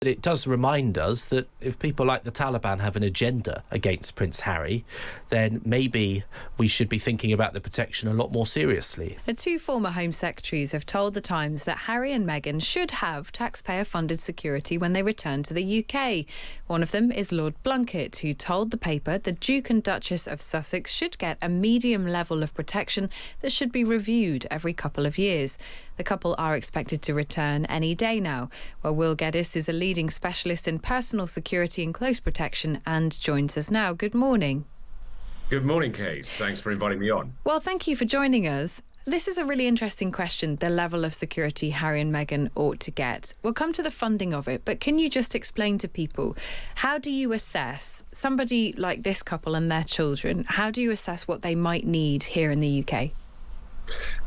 But it does remind us that if people like the Taliban have an agenda against Prince Harry, then maybe we should be thinking about the protection a lot more seriously. The two former Home Secretaries have told The Times that Harry and Meghan should have taxpayer-funded security when they return to the UK. One of them is Lord Blunkett, who told the paper the Duke and Duchess of Sussex should get a medium level of protection that should be reviewed every couple of years. The couple are expected to return any day now. Well, Will Geddes is a leading specialist in personal security and close protection and joins us now. Good morning. Good morning, Kate. Thanks for inviting me on. Well, thank you for joining us. This is a really interesting question, the level of security Harry and Meghan ought to get. We'll come to the funding of it, but can you just explain to people, how do you assess somebody like this couple and their children? How do you assess what they might need here in the UK?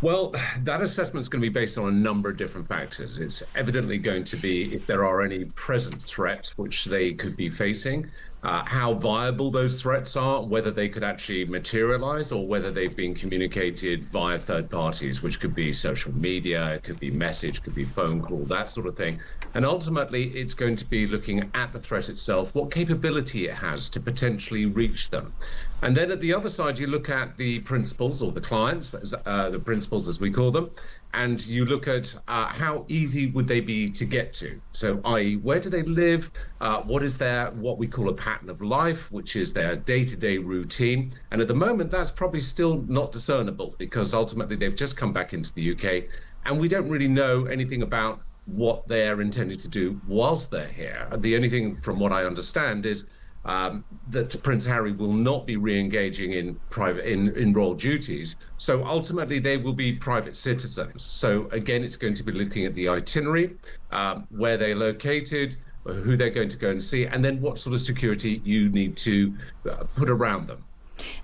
Well, that assessment is going to be based on a number of different factors. It's evidently going to be if there are any present threats which they could be facing, how viable those threats are, whether they could actually materialize or whether they've been communicated via third parties, which could be social media, it could be message, could be phone call, that sort of thing. And ultimately, it's going to be looking at the threat itself, what capability it has to potentially reach them. And then at the other side, you look at the principals or the clients, the principals as we call them, and you look at how easy would they be to get to. So, i.e., where do they live? What is their, what we call a pattern of life, which is their day-to-day routine. And at the moment, that's probably still not discernible because ultimately they've just come back into the UK and we don't really know anything about what they're intending to do whilst they're here. The only thing from what I understand is that Prince Harry will not be re-engaging in royal duties. So ultimately, they will be private citizens. So again, it's going to be looking at the itinerary, where they're located, who they're going to go and see, and then what sort of security you need to put around them.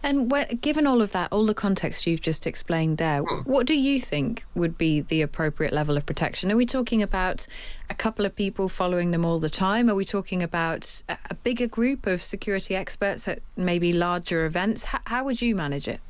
And given all of that, all the context you've just explained there, what do you think would be the appropriate level of protection? Are we talking about a couple of people following them all the time? Are we talking about a bigger group of security experts at maybe larger events? How would you manage it?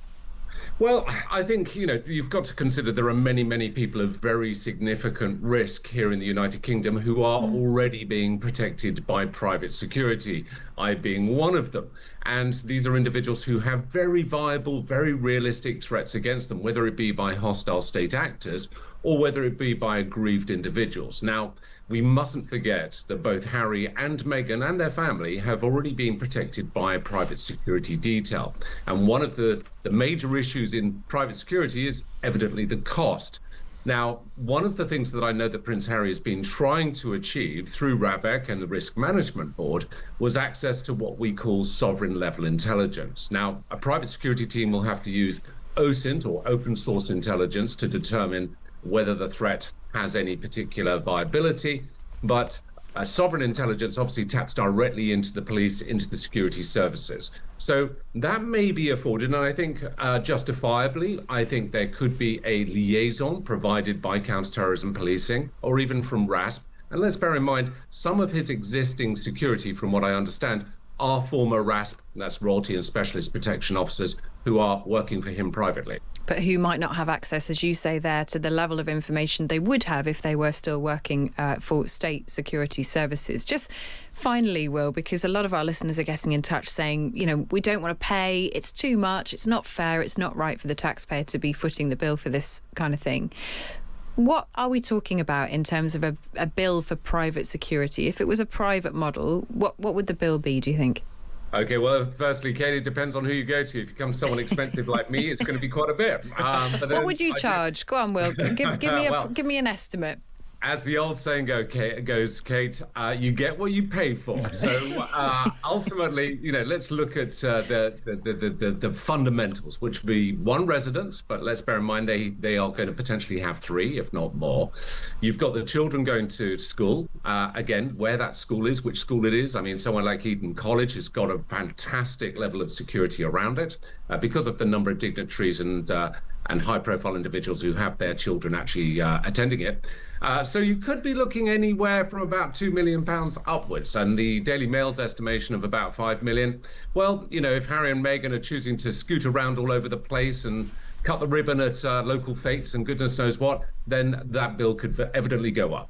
Well, I think, you've got to consider there are many, many people of very significant risk here in the United Kingdom who are already being protected by private security, I being one of them. And these are individuals who have very viable, very realistic threats against them, whether it be by hostile state actors or whether it be by aggrieved individuals. Now, we mustn't forget that both Harry and Meghan and their family have already been protected by a private security detail. And one of the major issues in private security is evidently the cost. Now, one of the things that I know that Prince Harry has been trying to achieve through RABEC and the Risk Management Board was access to what we call sovereign level intelligence. Now, a private security team will have to use OSINT or open source intelligence to determine whether the threat has any particular viability, but sovereign intelligence obviously taps directly into the police, into the security services. So that may be afforded, and I think justifiably, I think there could be a liaison provided by counterterrorism policing or even from RASP. And let's bear in mind, some of his existing security, from what I understand, are former RASP, that's Royalty and Specialist Protection Officers, who are working for him privately. But who might not have access, as you say there, to the level of information they would have if they were still working for state security services. Just finally, Will, because a lot of our listeners are getting in touch saying, we don't want to pay, it's too much, it's not fair, it's not right for the taxpayer to be footing the bill for this kind of thing. What are we talking about in terms of a bill for private security? If it was a private model, what would the bill be, do you think? Okay, well, firstly, Kate, it depends on who you go to. If you come to someone expensive like me, it's going to be quite a bit. What would you charge? Go on, Will. Give me an estimate. As the old saying goes, Kate, you get what you pay for. So ultimately, let's look at the fundamentals, which would be one residence, but let's bear in mind they are going to potentially have three, if not more. You've got the children going to school. Again, where that school is, which school it is. I mean, someone like Eton College has got a fantastic level of security around it because of the number of dignitaries and high-profile individuals who have their children actually attending it. So you could be looking anywhere from about £2 million upwards, and the Daily Mail's estimation of about 5 million. Well, if Harry and Meghan are choosing to scoot around all over the place and cut the ribbon at local fetes and goodness knows what, then that bill could evidently go up.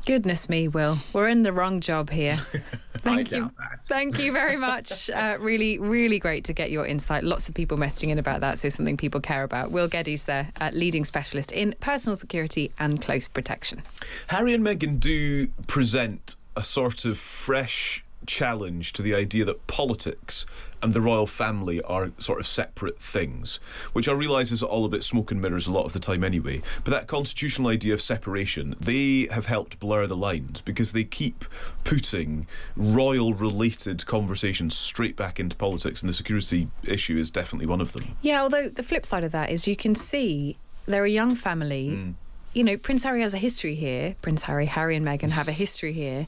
Goodness me, Will. We're in the wrong job here. Thank you. doubt that. Thank you very much. Really, really great to get your insight. Lots of people messaging in about that, so something people care about. Will Geddes there, leading specialist in personal security and close protection. Harry and Meghan do present a sort of fresh challenge to the idea that politics and the royal family are sort of separate things, which I realise is all a bit smoke and mirrors a lot of the time anyway. But that constitutional idea of separation, they have helped blur the lines because they keep putting royal-related conversations straight back into politics, and the security issue is definitely one of them. Yeah, although the flip side of that is you can see they're a young family. You know, Prince Harry has a history here. Harry and Meghan have a history here.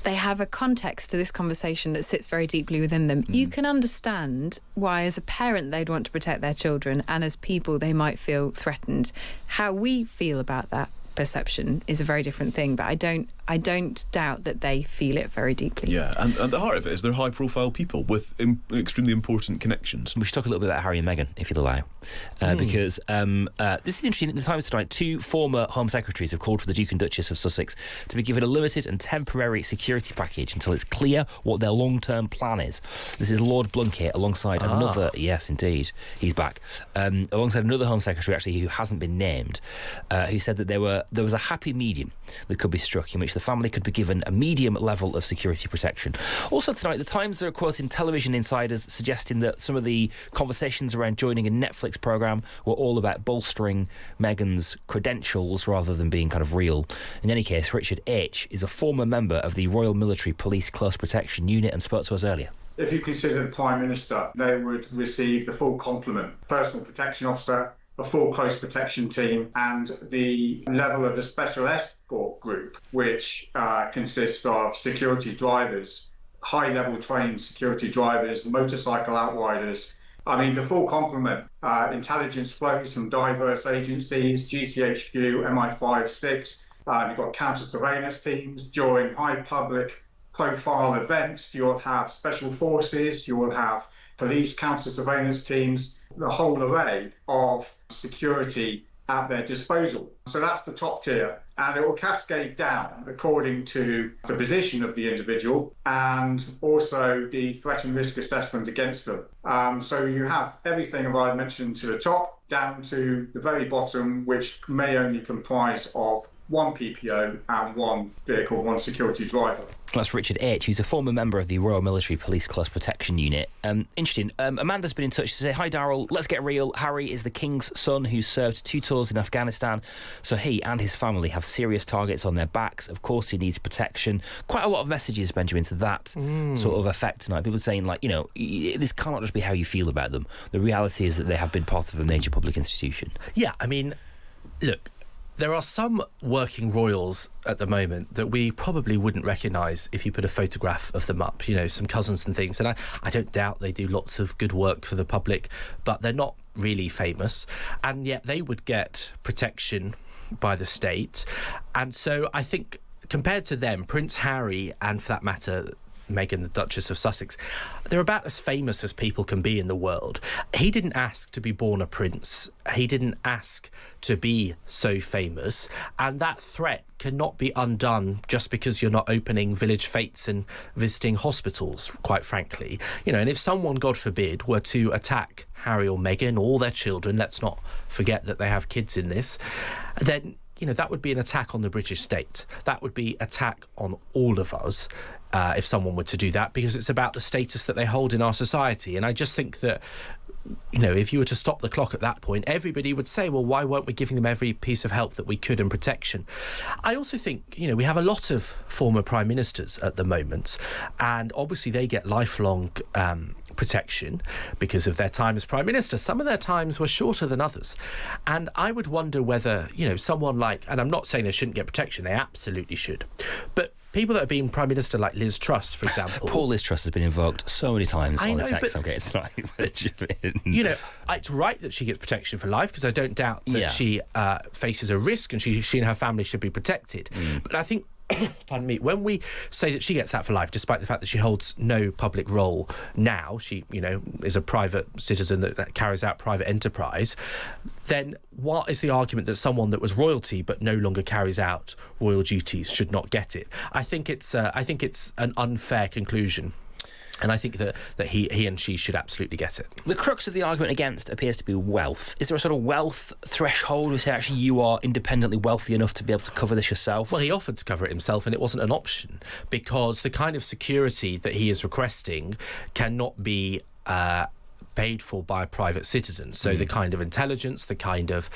They have a context to this conversation that sits very deeply within them. You can understand why, as a parent, they'd want to protect their children, and as people, they might feel threatened. How we feel about that perception is a very different thing, but I don't doubt that they feel it very deeply. Yeah, and at the heart of it is they're high-profile people with extremely important connections. We should talk a little bit about Harry and Meghan, if you'll allow, because this is interesting. At the Times tonight, 2 former Home Secretaries have called for the Duke and Duchess of Sussex to be given a limited and temporary security package until it's clear what their long-term plan is. This is Lord Blunkett alongside another... Yes, indeed, he's back. Alongside another Home Secretary, actually, who hasn't been named, who said that there was a happy medium that could be struck in which the family could be given a medium level of security protection. Also tonight, the Times are quoting television insiders suggesting that some of the conversations around joining a Netflix programme were all about bolstering Meghan's credentials rather than being kind of real. In any case, Richard H. is a former member of the Royal Military Police Close Protection Unit and spoke to us earlier. If you consider the Prime Minister, they would receive the full complement. Personal protection officer, a full close protection team, and the level of the special escort group, which consists of security drivers, high-level trained security drivers, motorcycle outriders. I mean, the full complement. Intelligence flows from diverse agencies, GCHQ, MI5, 6. You've got counter-surveillance teams during high public profile events. You'll have special forces, you will have police counter-surveillance teams, the whole array of security at their disposal. So that's the top tier, and it will cascade down according to the position of the individual and also the threat and risk assessment against them. So you have everything, as I mentioned, to the top down to the very bottom, which may only comprise of one PPO and one vehicle, one security driver. That's Richard H., who's a former member of the Royal Military Police Close Protection Unit. Interesting. Amanda's been in touch to say, hi, Darryl, let's get real. Harry is the King's son who served 2 tours in Afghanistan, so he and his family have serious targets on their backs. Of course, he needs protection. Quite a lot of messages, Benjamin, to that sort of effect tonight. People saying, like, you know, this cannot just be how you feel about them. The reality is that they have been part of a major public institution. Yeah, I mean, look, there are some working royals at the moment that we probably wouldn't recognise if you put a photograph of them up, you know, some cousins and things. And I don't doubt they do lots of good work for the public, but they're not really famous. And yet they would get protection by the state. And so I think compared to them, Prince Harry and, for that matter, Meghan, the Duchess of Sussex, they're about as famous as people can be in the world. He didn't ask to be born a prince. He didn't ask to be so famous. And that threat cannot be undone just because you're not opening village fetes and visiting hospitals, quite frankly. You know, and if someone, God forbid, were to attack Harry or Meghan or their children, let's not forget that they have kids in this, then, you know, that would be an attack on the British state. That would be attack on all of us. If someone were to do that, because it's about the status that they hold in our society. And I just think that, you know, if you were to stop the clock at that point, everybody would say, well, why weren't we giving them every piece of help that we could and protection? I also think, you know, we have a lot of former prime ministers at the moment, and obviously they get lifelong protection because of their time as prime minister. Some of their times were shorter than others. And I would wonder whether, you know, someone like, and I'm not saying they shouldn't get protection, they absolutely should, but people that have been Prime Minister, like Liz Truss, for example. Poor Liz Truss has been invoked so many times on the text I'm getting tonight. You know, it's right that she gets protection for life, because I don't doubt that she faces a risk and she and her family should be protected. But I think pardon me, when we say that she gets out for life, despite the fact that she holds no public role now, she, is a private citizen that carries out private enterprise, then what is the argument that someone that was royalty but no longer carries out royal duties should not get it? I think it's an unfair conclusion. And I think that he and she should absolutely get it. The crux of the argument against appears to be wealth. Is there a sort of wealth threshold where say actually you are independently wealthy enough to be able to cover this yourself? Well, he offered to cover it himself and it wasn't an option because the kind of security that he is requesting cannot be paid for by private citizens. So the kind of intelligence, the kind of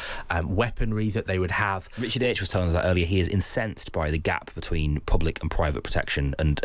weaponry that they would have. Richard H was telling us that earlier. He is incensed by the gap between public and private protection and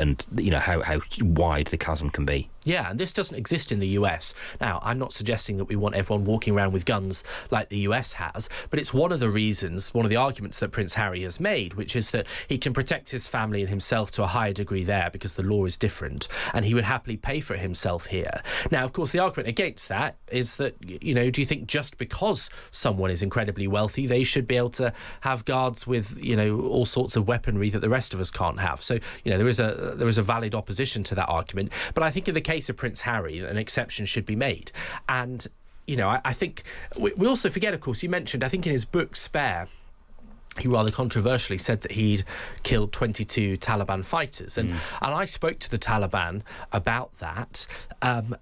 how wide the chasm can be. Yeah, and this doesn't exist in the US. Now, I'm not suggesting that we want everyone walking around with guns like the US has, but it's one of the arguments that Prince Harry has made, which is that he can protect his family and himself to a higher degree there because the law is different, and he would happily pay for it himself here. Now, of course, the argument against that is that, do you think just because someone is incredibly wealthy, they should be able to have guards with, all sorts of weaponry that the rest of us can't have? So, there is a valid opposition to that argument, but I think in the case of Prince Harry, an exception should be made. And, I think we also forget, of course, you mentioned, I think in his book, Spare, he rather controversially said that he'd killed 22 Taliban fighters. And I spoke to the Taliban about that. And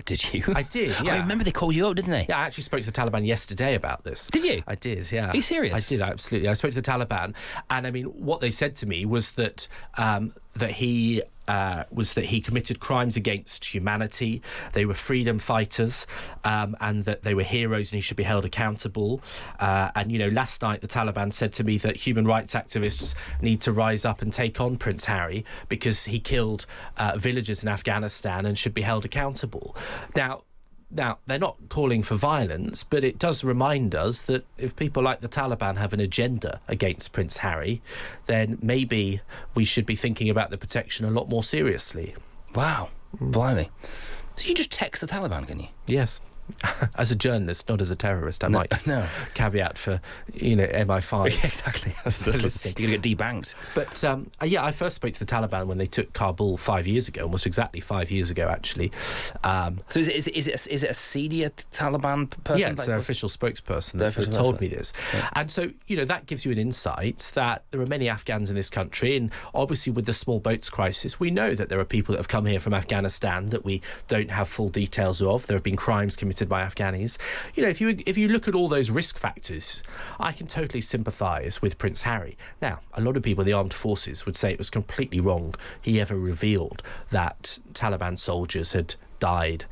did you? I did, yeah. I remember they called you up, didn't they? Yeah, I actually spoke to the Taliban yesterday about this. Did you? I did, yeah. Are you serious? I did, absolutely. I spoke to the Taliban. And, what they said to me was that he committed crimes against humanity. They were freedom fighters, and that they were heroes and he should be held accountable. And last night the Taliban said to me that human rights activists need to rise up and take on Prince Harry because he killed villagers in Afghanistan and should be held accountable. Now, they're not calling for violence, but it does remind us that if people like the Taliban have an agenda against Prince Harry, then maybe we should be thinking about the protection a lot more seriously. Wow. Blimey. So you just text the Taliban, can you? Yes. As a journalist, not as a terrorist, I might caveat for, MI5. Exactly. You're going to get debanked. But, I first spoke to the Taliban when they took Kabul 5 years ago, almost exactly 5 years ago, actually. So is it a senior Taliban person? Yeah, it's their official spokesperson that told me this. Yeah. And so, that gives you an insight that there are many Afghans in this country, and obviously with the small boats crisis, we know that there are people that have come here from Afghanistan that we don't have full details of. There have been crimes committed by Afghanis. If you look at all those risk factors, I can totally sympathise with Prince Harry. Now, a lot of people in the armed forces would say it was completely wrong he ever revealed that Taliban soldiers had died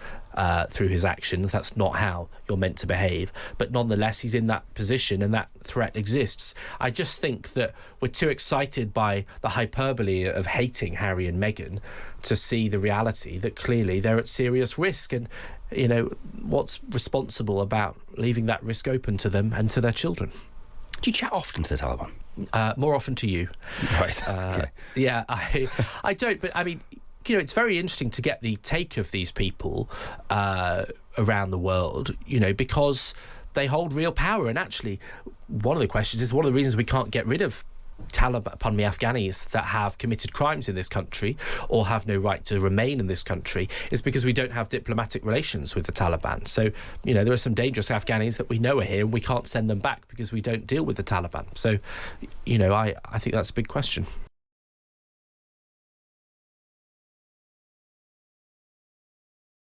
through his actions. That's not how you're meant to behave. But nonetheless, he's in that position and that threat exists. I just think that we're too excited by the hyperbole of hating Harry and Meghan to see the reality that clearly they're at serious risk. And, what's responsible about leaving that risk open to them and to their children? Do you chat often to the Taliban? More often to you. Right. Okay. Yeah, I don't, but it's very interesting to get the take of these people around the world, because they hold real power. And actually, one of the questions is one of the reasons we can't get rid of Afghanis that have committed crimes in this country or have no right to remain in this country is because we don't have diplomatic relations with the Taliban. So, there are some dangerous Afghanis that we know are here and we can't send them back because we don't deal with the Taliban. So, I think that's a big question.